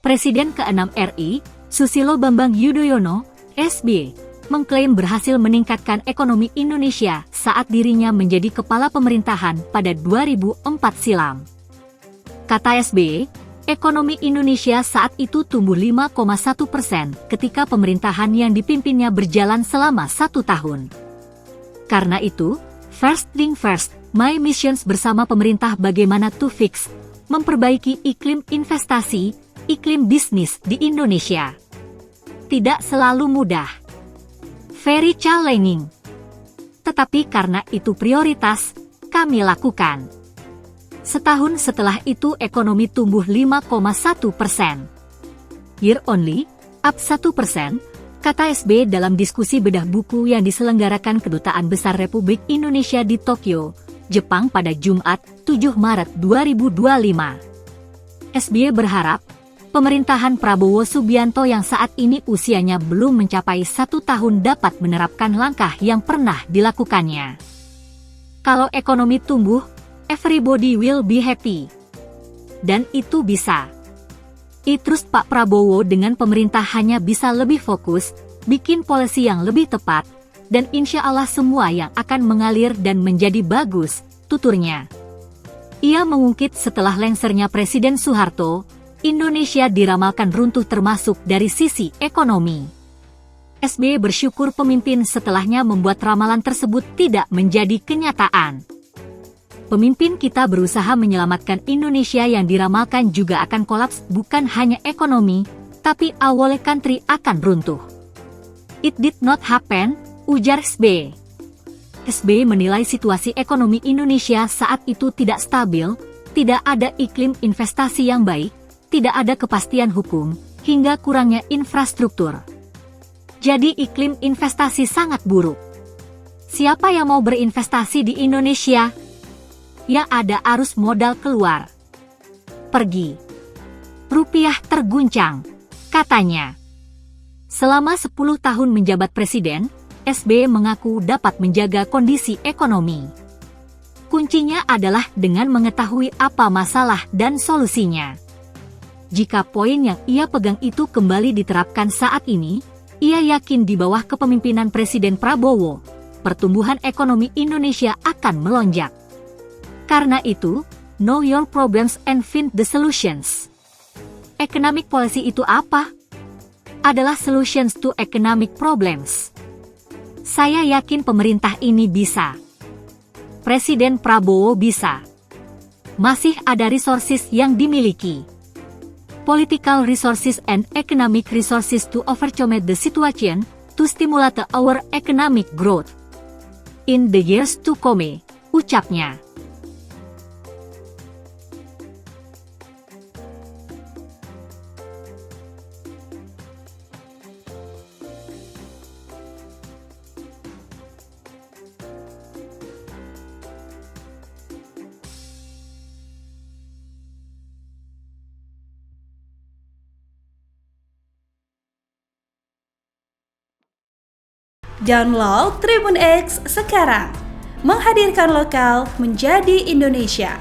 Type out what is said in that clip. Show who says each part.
Speaker 1: Presiden ke-6 RI, Susilo Bambang Yudhoyono, SBY, mengklaim berhasil meningkatkan ekonomi Indonesia saat dirinya menjadi kepala pemerintahan pada 2004 silam. Kata SBY, ekonomi Indonesia saat itu tumbuh 5,1% ketika pemerintahan yang dipimpinnya berjalan selama 1 tahun. Karena itu, first thing first, my missions bersama pemerintah bagaimana to fix, memperbaiki iklim investasi, iklim bisnis di Indonesia. Tidak selalu mudah. Very challenging. Tetapi karena itu prioritas, kami lakukan. Setahun setelah itu ekonomi tumbuh 5,1%. Year only, up 1%, kata SBY dalam diskusi bedah buku yang diselenggarakan Kedutaan Besar Republik Indonesia di Tokyo, Jepang pada Jumat, 7 Maret 2025. SBY berharap, pemerintahan Prabowo Subianto yang saat ini usianya belum mencapai 1 tahun dapat menerapkan langkah yang pernah dilakukannya. Kalau ekonomi tumbuh, everybody will be happy. Dan itu bisa. Terus Pak Prabowo dengan pemerintah hanya bisa lebih fokus, bikin polisi yang lebih tepat, dan insya Allah semua yang akan mengalir dan menjadi bagus, tuturnya. Ia mengungkit setelah lengsernya Presiden Soeharto, Indonesia diramalkan runtuh termasuk dari sisi ekonomi. SBY bersyukur pemimpin setelahnya membuat ramalan tersebut tidak menjadi kenyataan. Pemimpin kita berusaha menyelamatkan Indonesia yang diramalkan juga akan kolaps bukan hanya ekonomi, tapi our country akan runtuh. It did not happen, ujar SBY. SBY menilai situasi ekonomi Indonesia saat itu tidak stabil, tidak ada iklim investasi yang baik, tidak ada kepastian hukum, hingga kurangnya infrastruktur. Jadi iklim investasi sangat buruk. Siapa yang mau berinvestasi di Indonesia? Ya ada arus modal keluar. Pergi. Rupiah terguncang, katanya. Selama 10 tahun menjabat presiden, SBY mengaku dapat menjaga kondisi ekonomi. Kuncinya adalah dengan mengetahui apa masalah dan solusinya. Jika poin yang ia pegang itu kembali diterapkan saat ini, ia yakin di bawah kepemimpinan Presiden Prabowo, pertumbuhan ekonomi Indonesia akan melonjak. Karena itu, know your problems and find the solutions. Economic policy itu apa? Adalah solutions to economic problems. Saya yakin pemerintah ini bisa. Presiden Prabowo bisa. Masih ada resources yang dimiliki. Political resources and economic resources to overcome the situation, to stimulate our economic growth. In the years to come, ucapnya.
Speaker 2: Download Tribun X sekarang, menghadirkan lokal menjadi Indonesia.